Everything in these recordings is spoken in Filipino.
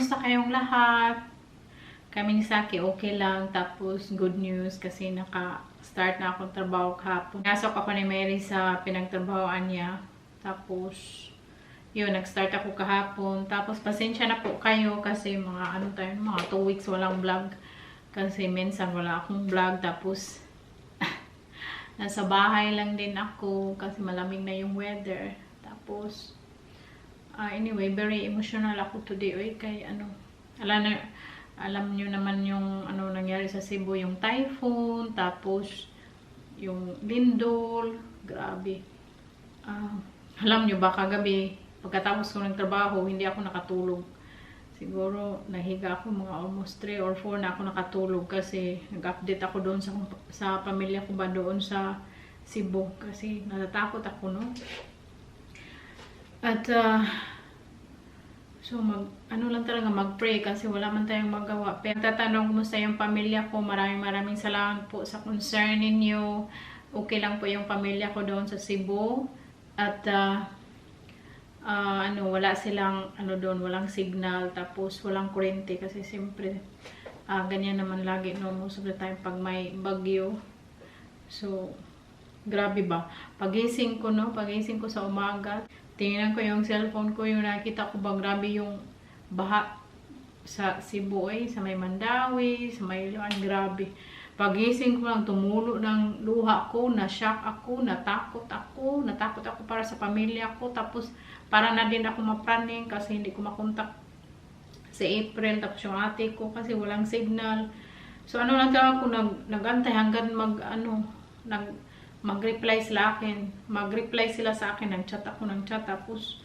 kumusta kayong lahat? Kami ni Saki okay lang. Tapos good news kasi naka-start na akong trabaho kahapon. Nasok ako ni Mary sa pinagtrabahoan niya. Tapos yun, nag-start ako kahapon. Tapos pasensya na po kayo kasi mga 2 weeks walang vlog. Kasi minsan wala akong vlog. Tapos nasa bahay lang din ako kasi malamig na yung weather. Tapos anyway, very emotional ako today. Oy, kay alam nyo naman yung nangyari sa Cebu, yung typhoon, tapos yung lindol, grabe. Alam nyo ba, kagabi, pagkatapos ko ng trabaho, hindi ako nakatulog. Siguro, nahiga ako mga almost 3 or 4 na ako nakatulog kasi nag-update ako doon sa pamilya ko ba doon sa Cebu. Kasi natatakot ako, no? At, so, lang talaga, mag-pray kasi wala man tayong magawa. Pero tatanong kumusta yung pamilya ko. Maraming salamat po sa concern ninyo. Okay lang po yung pamilya ko doon sa Cebu. At, wala silang, doon, walang signal. Tapos, walang kuryente kasi siyempre, ganyan naman lagi, no, most of the time pag may bagyo. So, grabe ba? Pagising ko sa umaga, tingnan ko yung cellphone ko, yung nakita ko ba, grabe yung baha sa Cebu, sa may Mandawi, sa may Iloan, grabe. Pagising ko lang, tumulo ng luha ko, na-shock ako, natakot ako para sa pamilya ko, tapos para na din ako mapraning kasi hindi ko makontak si April, tapos yung ate ko kasi walang signal. So lang talaga ako, nagantay hanggang mag-reply sila sa akin, nag-chat ako ng chat, tapos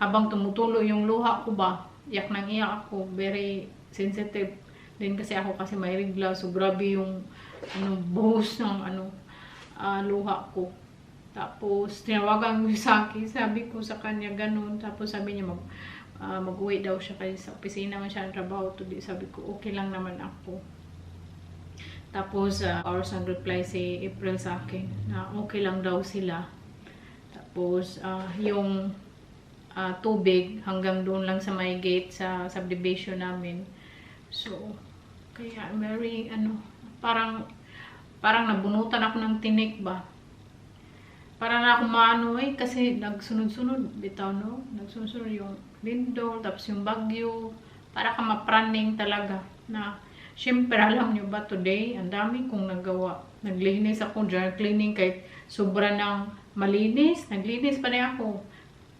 habang tumutulo yung luha ko ba, iyak ako, very sensitive din kasi ako kasi may regla, so grabe yung buhos ng luha ko. Tapos tinawagan ko sa akin, sabi ko sa kanya ganun, tapos sabi niya mag-uwi daw siya kasi sa opisina man siya ang trabaho today. Sabi ko okay lang naman ako. Tapos, hours nag-reply si April sa akin na okay lang daw sila. Tapos, yung tubig hanggang doon lang sa may gate sa subdivision namin. So, kaya very, parang nabunutan ako ng tinik ba. Para na ako kasi nagsunod-sunod, bitaw, no? Nagsunod yung lindol, tapos yung bagyo. Para ka mapraning talaga na, syempre, alam nyo ba, today, ang dami kong nagawa. Naglinis ako, dry cleaning, kahit sobra ng malinis. Naglinis pa rin ako.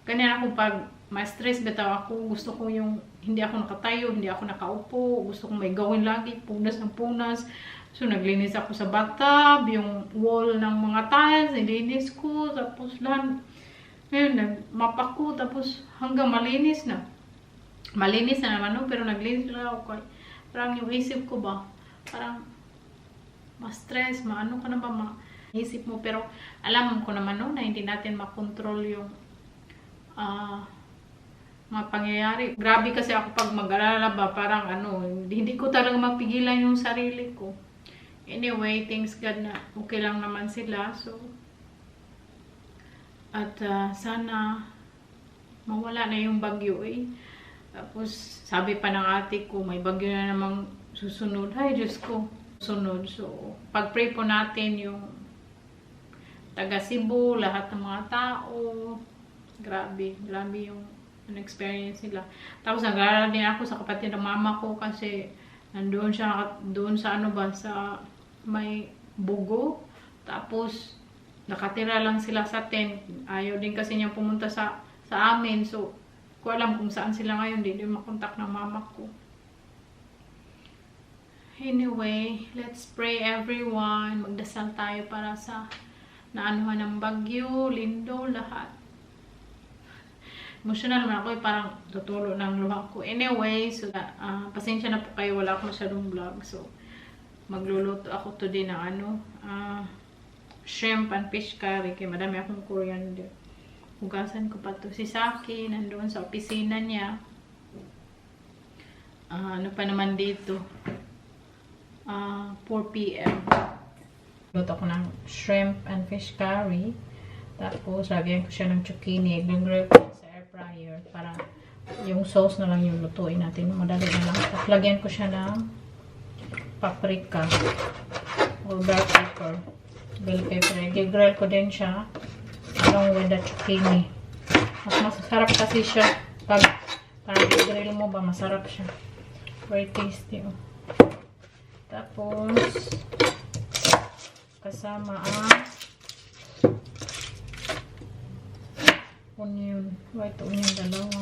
Ganyan ako pag ma-stress, bitaw ako. Gusto ko yung, hindi ako nakatayo, hindi ako nakaupo. Gusto kong may gawin lagi, punas ng punas. So, naglinis ako sa bathtub, yung wall ng mga tiles, nilinis ko. Tapos, ngayon, nagmap ako. Tapos, hanggang malinis na. Malinis na naman, no? Pero naglinis na ako. Parang yung isip ko ba, parang ma-stress, ka na ba, isip mo. Pero alam ko naman no, na hindi natin makontrol yung mga pangyayari. Grabe kasi ako pag mag-alala ba, parang hindi ko talaga mapigilan yung sarili ko. Anyway, thanks God na okay lang naman sila. So, at sana mawala na yung bagyo Tapos, sabi pa ng ate ko, may bagyo na namang susunod. Ay, Diyos ko, sunod. So, pag-pray po natin yung taga Cebu, lahat ng mga tao. Grabe yung experience nila. Tapos, nag-aaral din ako sa kapatid ng mama ko kasi nandoon siya, doon sa sa may bugo. Tapos, nakatira lang sila sa tent. Ayaw din kasi niya pumunta sa amin. So, ko alam kung saan sila ngayon, hindi makontak ng mama ko. Anyway, let's pray everyone. Magdasal tayo para sa naanuhan ng bagyo, lindol, lahat. Emotional naman ako, parang tutulo ng luha ko. Anyway, so pasensya na po kayo, wala akong masyadong vlog. So, magluluto ako today ng shrimp and fish curry. Kaya madami akong coriander. Hugasan ko pa to. Si Saki, nandoon sa opisina niya. Ano pa naman dito? 4 p.m. Luto ko ng shrimp and fish curry. Tapos, lagyan ko siya ng zucchini. Nag-grill ko sa air fryer para Yung sauce na lang yung lutuin natin. Madali na lang. Tapos lagyan ko siya ng paprika or black pepper. Bell pepper. I-grill ko din siya along with the zucchini. Mas masarap kasi siya pag i-grill mo ba, masarap siya. Very tasty. Oh. Tapos kasama ang onion. White onion, dalawa.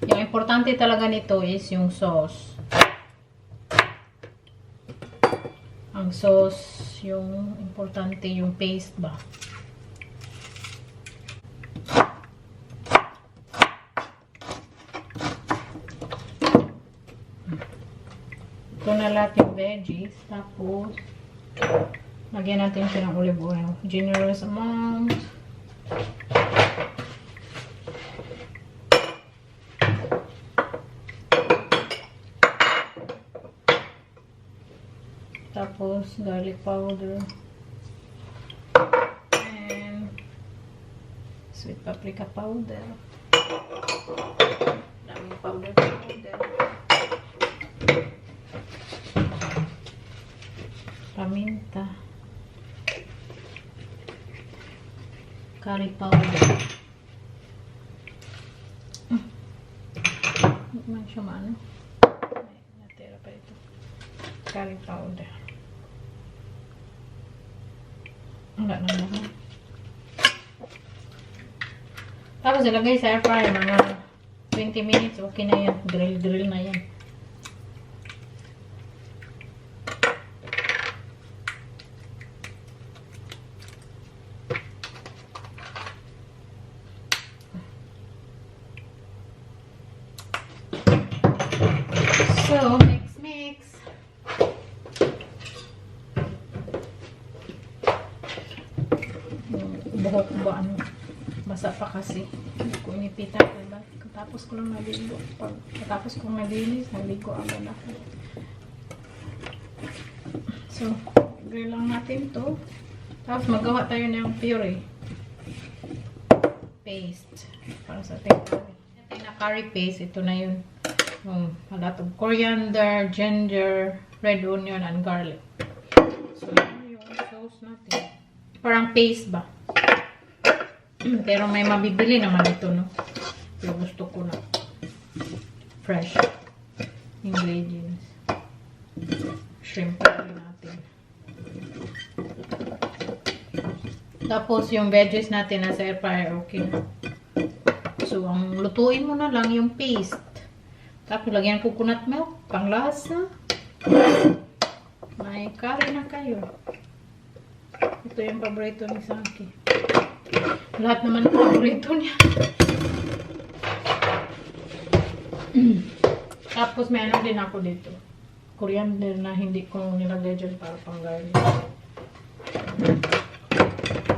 Yung importante talaga nito is yung sauce. Ang sauce, yung importante yung paste ba. Ito na lahat yung veggies. Tapos, lagyan natin siya ng olive oil. Generous amount. Tapos, garlic powder. And sweet paprika powder. Daming powder. Paminta. Curry powder. Hindi man siya maano. Natira pa ito. Curry powder. Wala na naman. Tapos ilagay sa air fryer mga 20 minutes. Okay na yan. Grill na yan. So, mix. Buhok ba ano? Basa pa kasi. Hindi ko inipita. Diba? Tapos ko lang naligo. Tapos kong nalinis, naligo agad ako. So, grill lang natin to. Tapos magawa tayo ng puree. Paste. Para sa ating curry. Ating na curry paste. Ito na yun. A lot of coriander, ginger, red onion, and garlic. So, yun yung sauce natin. Parang paste ba? Pero may mabibili naman ito, no? Pero gusto ko na fresh ingredients. Shrimp curry natin. Tapos, yung veggies natin nasa air fryer, okay na. So, ang lutuin mo na lang yung paste. Tapos, lagyan coconut milk, panglasa. May curry na kayo. Ito yung paborito ni Saki. Lahat naman paborito niya. Tapos, may ano din ako dito. Coriander na hindi ko nilagay dyan para pang garlic.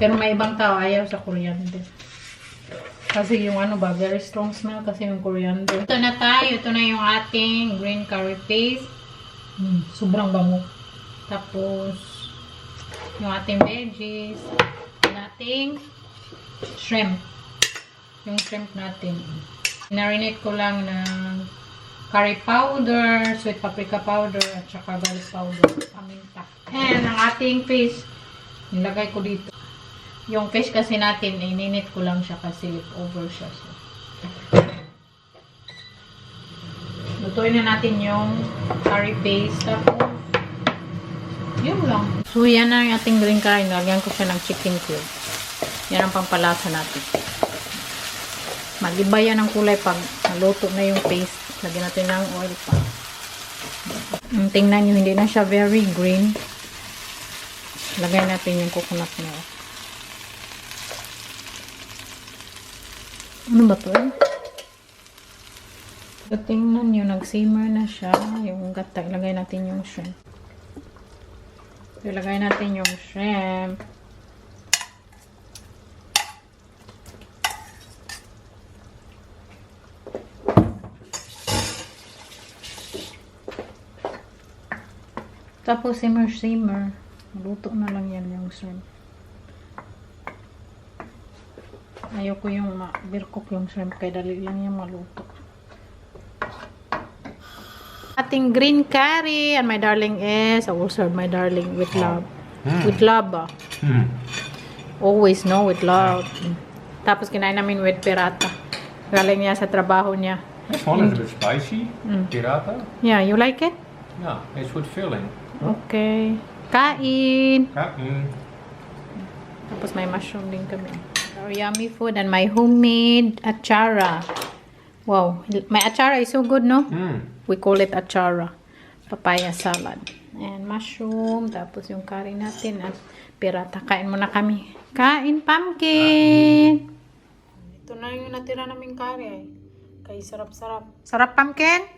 Pero may ibang tao ayaw sa coriander. Kasi yung ano ba, very strong smell kasi yung coriander. Ito na tayo. Ito na yung ating green curry paste. Sobrang bango. Tapos, yung ating veggies. Yung ating shrimp. Yung shrimp natin. Marinate ko lang ng curry powder, sweet paprika powder, at saka garlic powder. Paminta. And ang ating fish, nilagay ko dito. Yung fish kasi natin, ininit ko lang siya kasi leftover siya. So, lutuin na natin yung curry paste. Tapos, yun lang. So, yan na yung ating green curry. Nalagyan ko siya ng chicken cube. Yan ang pampalasa natin. Mag-iba yan ang kulay pag naluto na yung paste. Lagyan natin ng oil pa. Tingnan nyo, hindi na siya very green. Lagay natin yung coconut milk. Ano ba ito? So, tingnan nyo, nag-simmer na siya. Yung gata, ilagay natin yung shrimp. Ilagay natin yung shrimp. Tapos, simmer. Luto na lang yan yung shrimp. Ayoko yung birkok yung shrimp kaya dali lang yung maluto. Ating green curry and my darling is I will serve my darling with love. With love ba? Always no with love. Tapos kinain namin with pirata. Galing niya sa trabaho niya. This one is a bit spicy. Pirata. Yeah, you like it? Yeah, it's with filling. Okay. Kain! Tapos may mushroom din kami. Our yummy food and my homemade achara. Wow, my achara is so good, no? We call it achara. Papaya salad. And mushroom. Tapos yung curry natin at pirata. Kain muna kami. Kain, pumpkin! Ito na yung natira naming curry. Kaya sarap-sarap. Sarap, pumpkin?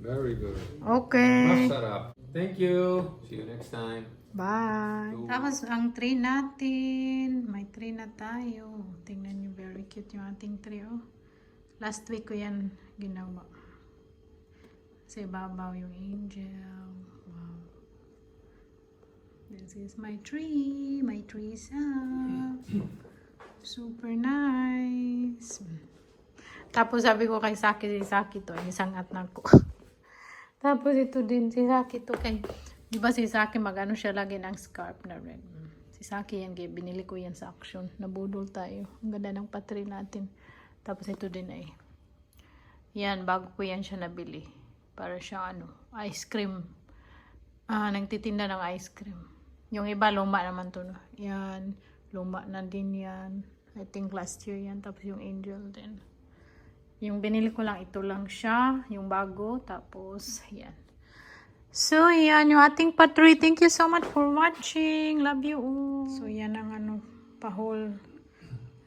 Very good. Okay. Masarap. Thank you. See you next time. Bye. Tapos ang tray natin. May tray na tayo. Tingnan nyo, very cute yung ating tray. Oh. Last week ko yan ginawa. Sa ibabaw yung angel. Wow. This is my tree. My tree is up. Super nice. Tapos sabi ko kay Saki, si Saki to, isang anak ko. Tapos ito din, si Saki to kay, di ba si Saki magano siya lagi ng scarf na red. Si Saki yan, binili ko yan sa Action. Nabudol tayo. Ang ganda ng patri natin. Tapos ito din ay, yan, bago ko yan siya nabili. Para siyang ice cream. Nagtitinda ng ice cream. Yung iba, luma naman to. No? Yan, luma na din yan. I think last year yan. Tapos yung angel din. Yung binili ko lang, ito lang siya. Yung bago. Tapos, yan. So, yan yung ating patri. Thank you so much for watching. Love you all. So, yan ang pahol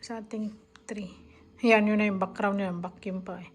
sa ating tree. Yan, yun na yung background niya. Vacuum pa eh.